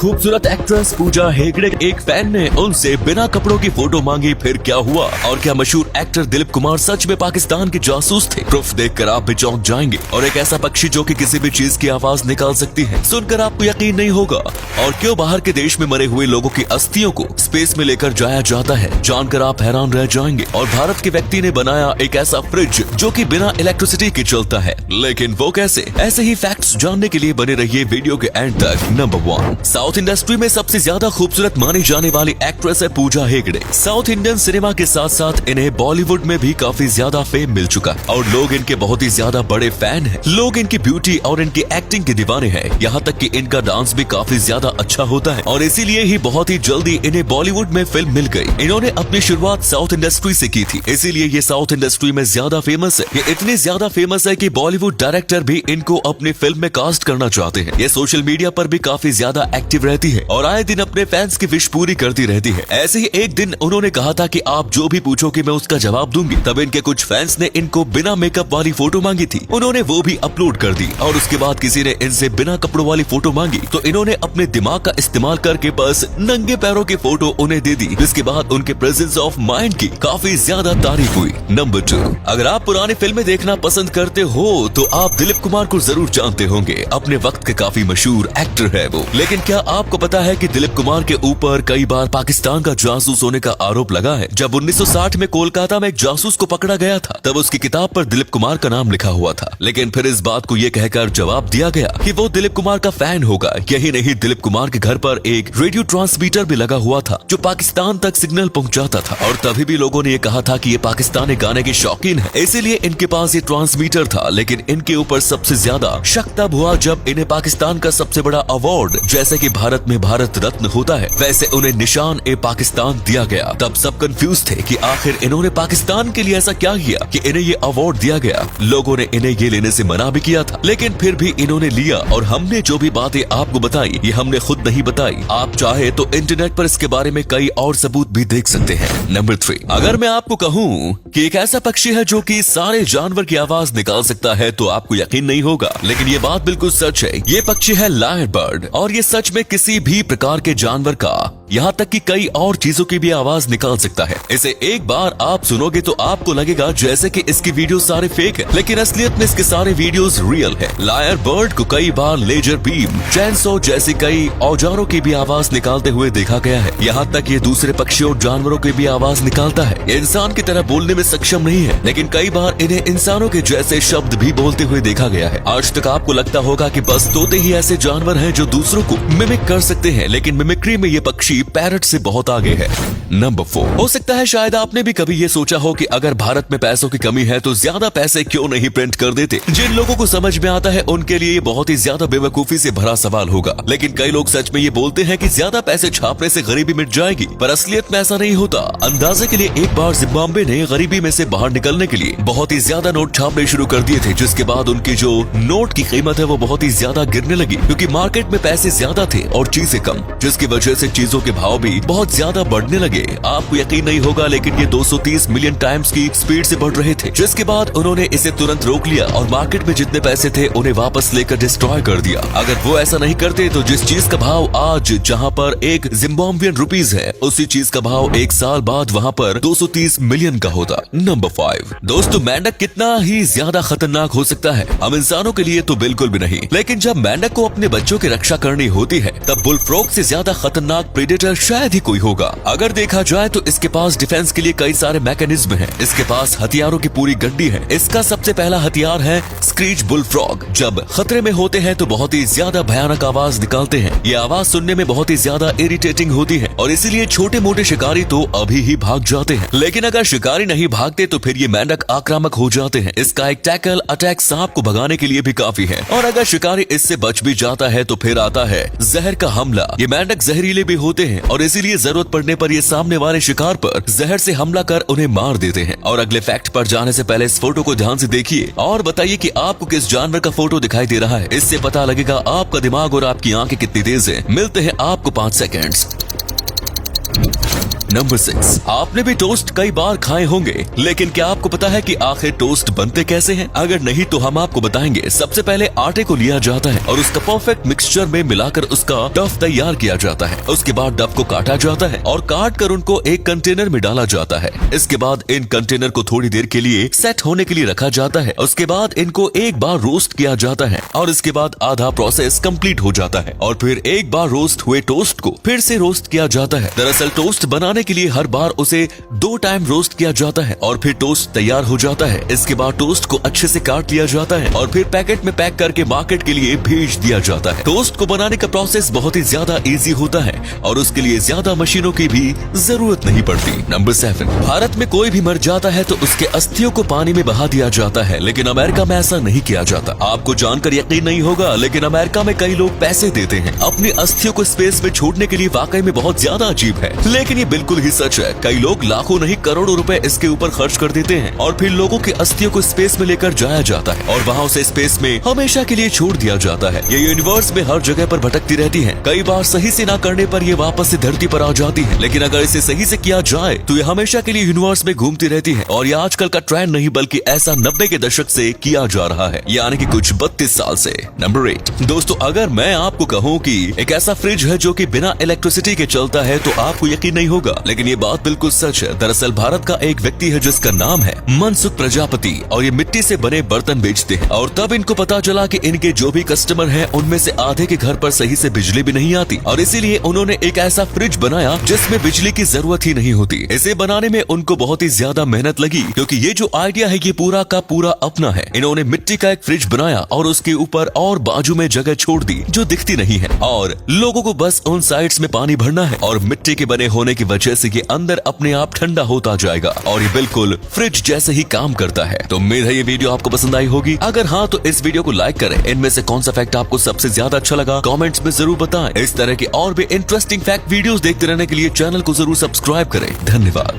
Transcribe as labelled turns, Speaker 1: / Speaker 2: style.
Speaker 1: खूबसूरत एक्ट्रेस पूजा हेगड़े एक फैन ने उनसे बिना कपड़ों की फोटो मांगी, फिर क्या हुआ और क्या मशहूर एक्टर दिलीप कुमार सच में पाकिस्तान के जासूस थे? प्रूफ देखकर आप भी चौंक जाएंगे। और एक ऐसा पक्षी जो कि किसी भी चीज की आवाज निकाल सकती है, सुनकर आपको यकीन नहीं होगा। और क्यों बाहर के देश में मरे हुए लोगों की अस्थियों को स्पेस में लेकर जाया जाता है, जानकर आप हैरान रह जाएंगे। और भारत के व्यक्ति ने बनाया एक ऐसा फ्रिज जो कि बिना इलेक्ट्रिसिटी के चलता है, लेकिन वो कैसे? ऐसे ही फैक्ट्स जानने के लिए बने रहिए वीडियो के एंड तक। नंबर 1, साउथ इंडस्ट्री में सबसे ज्यादा खूबसूरत मानी जाने वाली एक्ट्रेस है Pooja Hegde. South Indian cinema के साथ साथ इन्हें बॉलीवुड में भी काफी ज्यादा फेम मिल चुका और लोग इनके बहुत ही ज्यादा बड़े फैन हैं। लोग इनकी ब्यूटी और इनकी एक्टिंग के दीवाने हैं, यहाँ तक कि इनका डांस भी काफी ज्यादा अच्छा होता है और इसीलिए ही बहुत ही जल्दी इन्हें बॉलीवुड में फिल्म मिल गई। इन्होंने अपनी शुरुआत साउथ इंडस्ट्री से की थी, इसीलिए ये साउथ इंडस्ट्री में ज्यादा फेमस है। ये इतनी ज्यादा फेमस है कि बॉलीवुड डायरेक्टर भी इनको अपनी फिल्म में कास्ट करना चाहते हैं। ये सोशल मीडिया पर भी काफी ज्यादा एक्टिव रहती है और आए दिन अपने फैंस की विश पूरी करती रहती है। ऐसे ही एक दिन उन्होंने कहा था कि आप जो भी पूछोगे मैं उसका जवाब दूंगी। तब इनके कुछ फैंस ने इनको बिना मेकअप वाली फोटो मांगी थी, उन्होंने वो भी अपलोड कर दी। और उसके बाद किसी ने इनसे बिना कपड़ों वाली फोटो मांगी तो इन्होंने अपने दिमाग का इस्तेमाल करके बस नंगे पैरों की फोटो उन्हें दे दी, जिसके बाद उनके प्रेजेंस ऑफ माइंड की काफी ज्यादा तारीफ हुई। नंबर 2, अगर आप पुरानी फिल्में देखना पसंद करते हो तो आप दिलीप कुमार को जरूर जानते होंगे। अपने वक्त के काफी मशहूर एक्टर है वो। लेकिन क्या आपको पता है कि दिलीप कुमार के ऊपर कई बार पाकिस्तान का जासूस होने का आरोप लगा है? जब 1960 में कोलकाता में एक जासूस को पकड़ा गया था, तब उसकी किताब पर दिलीप कुमार का नाम लिखा हुआ था, लेकिन फिर इस बात को ये कहकर जवाब दिया गया कि वो दिलीप कुमार का फैन होगा। यही नहीं, दिलीप कुमार के घर पर एक रेडियो ट्रांसमीटर भी लगा हुआ था जो पाकिस्तान तक सिग्नल पहुंचाता था और तभी भी लोगों ने ये कहा था कि ये पाकिस्तानी गाने के शौकीन है, इसीलिए इनके पास ये ट्रांसमीटर था। लेकिन इनके ऊपर सबसे ज्यादा शक तब हुआ जब इन्हें पाकिस्तान का सबसे बड़ा अवार्ड, जैसे कि भारत में भारत रत्न होता है, वैसे उन्हें निशान ए पाकिस्तान दिया गया। तब सब कंफ्यूज थे कि आखिर इन्होंने पाकिस्तान के लिए ऐसा क्या किया कि इन्हें ये अवार्ड दिया गया। लोगों ने इन्हें ये लेने से मना भी किया था, लेकिन फिर भी इन्होंने लिया। और हमने जो भी बातें आपको बताई ये हमने खुद नहीं बताई, आप चाहे तो इंटरनेट पर इसके बारे में कई और सबूत भी देख सकते हैं। नंबर 3, अगर मैं आपको कहूँ कि एक ऐसा पक्षी है जो कि सारे जानवर की आवाज निकाल सकता है तो आपको यकीन नहीं होगा, लेकिन ये बात बिल्कुल सच है। ये पक्षी है लायर बर्ड और ये सच में किसी भी प्रकार के जानवर का, यहाँ तक कि कई और चीजों की भी आवाज निकाल सकता है। इसे एक बार आप सुनोगे तो आपको लगेगा जैसे कि इसकी वीडियो सारे फेक है, लेकिन असलियत में इसके सारे वीडियोस रियल है। लायर बर्ड को कई बार लेजर बीम, चैनसॉ जैसी कई औजारों की भी आवाज निकालते हुए देखा गया है। यहाँ तक ये दूसरे पक्षियों और जानवरों की भी आवाज निकालता है। ये इंसान की तरह बोलने में सक्षम नहीं है, लेकिन कई बार इन्हें इंसानों के जैसे शब्द भी बोलते हुए देखा गया है। आज तक आपको लगता होगा कि बस तोते ही ऐसे जानवर हैं जो दूसरों को मिमिक कर सकते हैं, लेकिन मिमिक्री में ये पक्षी पैरट से बहुत आगे है। नंबर 4, हो सकता है शायद आपने भी कभी ये सोचा हो कि अगर भारत में पैसों की कमी है तो ज्यादा पैसे क्यों नहीं प्रिंट कर देते। जिन लोगों को समझ में आता है उनके लिए ये बहुत ही ज्यादा बेवकूफी से भरा सवाल होगा, लेकिन कई लोग सच में ये बोलते हैं कि ज्यादा पैसे छापने से गरीबी मिट जाएगी, पर असलियत में ऐसा नहीं होता। अंदाजे के लिए एक बार जिम्बाब्वे ने गरीबी में से बाहर निकलने के लिए बहुत ही ज्यादा नोट छापने शुरू कर दिए थे, जिसके बाद उनकी जो नोट की कीमत है वो बहुत ही ज्यादा गिरने लगी, क्योंकि मार्केट में पैसे ज्यादा थे और चीजें कम, जिसकी वजह से चीजों के भाव भी बहुत ज्यादा बढ़ने लगे। आपको यकीन नहीं होगा, लेकिन ये 230 मिलियन टाइम्स की स्पीड से बढ़ रहे थे, जिसके बाद उन्होंने इसे तुरंत रोक लिया और मार्केट में जितने पैसे थे उन्हें वापस लेकर डिस्ट्रॉय कर दिया। अगर वो ऐसा नहीं करते तो जिस चीज का भाव आज जहाँ पर एक जिम्बाब्वियन रुपीज है, उसी चीज का भाव एक साल बाद वहाँ पर 230 मिलियन का होता। नंबर 5, दोस्तों मेंढक कितना ही ज्यादा खतरनाक हो सकता है, हम इंसानों के लिए तो बिल्कुल भी नहीं, लेकिन जब मेंढक को अपने बच्चों की रक्षा करनी होती है तब बुलफ्रॉग से ज्यादा खतरनाक प्रेडेटर शायद ही कोई होगा। अगर देखा जाए तो इसके पास डिफेंस के लिए कई सारे मैकेनिज्म हैं। इसके पास हथियारों की पूरी गड्डी है। इसका सबसे पहला हथियार है स्क्रीच बुलफ्रॉग। जब खतरे में होते हैं तो बहुत ही ज्यादा भयानक आवाज निकालते हैं। ये आवाज सुनने में बहुत ही ज्यादा इरिटेटिंग होती है और इसीलिए छोटे मोटे शिकारी तो अभी ही भाग जाते हैं, लेकिन अगर शिकारी नहीं भागते तो फिर ये मेंढक आक्रामक हो जाते हैं। इसका एक टैकल अटैक सांप को भगाने के लिए भी काफी है, और अगर शिकारी इससे बच भी जाता है तो फिर आता है जहर का हमला। ये मेंढक जहरीले भी होते हैं और इसीलिए जरूरत पड़ने पर ये सामने वाले शिकार पर जहर से हमला कर उन्हें मार देते हैं। और अगले फैक्ट पर जाने से पहले इस फोटो को ध्यान से देखिए और बताइए कि आपको किस जानवर का फोटो दिखाई दे रहा है। इससे पता लगेगा आपका दिमाग और आपकी आंखें कितनी तेज है। मिलते हैं आपको 5 सेकेंड्स। नंबर 6, आपने भी टोस्ट कई बार खाए होंगे, लेकिन क्या आपको पता है कि आखिर टोस्ट बनते कैसे हैं? अगर नहीं तो हम आपको बताएंगे। सबसे पहले आटे को लिया जाता है और उसका परफेक्ट मिक्सचर में मिलाकर उसका डफ तैयार किया जाता है। उसके बाद डफ को काटा जाता है और काट कर उनको एक कंटेनर में डाला जाता है। इसके बाद इन कंटेनर को थोड़ी देर के लिए सेट होने के लिए रखा जाता है। उसके बाद इनको एक बार रोस्ट किया जाता है और इसके बाद आधा प्रोसेस कंप्लीट हो जाता है और फिर एक बार रोस्ट हुए टोस्ट को फिर से रोस्ट किया जाता है। दरअसल टोस्ट बनाने के लिए हर बार उसे 2 टाइम रोस्ट किया जाता है और फिर टोस्ट तैयार हो जाता है। इसके बाद टोस्ट को अच्छे से काट लिया जाता है और फिर पैकेट में पैक करके मार्केट के लिए भेज दिया जाता है। टोस्ट को बनाने का प्रोसेस बहुत ही ज्यादा इजी होता है और उसके लिए ज्यादा मशीनों की भी जरूरत नहीं पड़ती। नंबर 7, भारत में कोई भी मर जाता है तो उसके अस्थियों को पानी में बहा दिया जाता है, लेकिन अमेरिका में ऐसा नहीं किया जाता। आपको जानकर यकीन नहीं होगा, लेकिन अमेरिका में कई लोग पैसे देते हैं अपनी अस्थियों को स्पेस में छोड़ने के लिए। वाकई में बहुत ज्यादा अजीब है, लेकिन ये बिल्कुल ही सच है। कई लोग लाखों नहीं करोड़ों रुपए इसके ऊपर खर्च कर देते हैं और फिर लोगों की अस्थियों को स्पेस में लेकर जाया जाता है और वहाँ उसे स्पेस में हमेशा के लिए छोड़ दिया जाता है। ये यूनिवर्स में हर जगह पर भटकती रहती है। कई बार सही से ना करने पर ये वापस से धरती पर आ जाती है, लेकिन अगर इसे सही से किया जाए तो ये हमेशा के लिए यूनिवर्स में घूमती रहती है। और ये आजकल का ट्रेंड नहीं, बल्कि ऐसा 90 के दशक से किया जा रहा है, यानी कि कुछ 32 साल से। नंबर 8, दोस्तों अगर मैं आपको कहूँ कि एक ऐसा फ्रिज है जो कि बिना इलेक्ट्रिसिटी के चलता है तो आपको यकीन नहीं होगा, लेकिन ये बात बिल्कुल सच है। दरअसल भारत का एक व्यक्ति है जिसका नाम है मनसुख प्रजापति और ये मिट्टी से बने बर्तन बेचते हैं। और तब इनको पता चला कि इनके जो भी कस्टमर हैं उनमें से आधे के घर पर सही से बिजली भी नहीं आती और इसीलिए उन्होंने एक ऐसा फ्रिज बनाया जिसमें बिजली की जरूरत ही नहीं होती। इसे बनाने में उनको बहुत ही ज्यादा मेहनत लगी, क्योंकि ये जो आइडिया है ये पूरा का पूरा अपना है। इन्होंने मिट्टी का एक फ्रिज बनाया और उसके ऊपर और बाजू में जगह छोड़ दी जो दिखती नहीं है और लोगों को बस उन साइड्स में पानी भरना है और मिट्टी के बने होने की वजह से ये अंदर अपने आप ठंडा होता जाएगा और ये बिल्कुल फ्रिज जैसे ही काम करता है। तो उम्मीद है ये वीडियो आपको पसंद आई होगी। अगर हाँ तो इस वीडियो को लाइक करें। इनमें से कौन सा फैक्ट आपको सबसे ज्यादा अच्छा लगा कमेंट्स में जरूर बताएं। इस तरह के और भी इंटरेस्टिंग फैक्ट वीडियोस देखते रहने के लिए चैनल को जरूर सब्सक्राइब करें। धन्यवाद।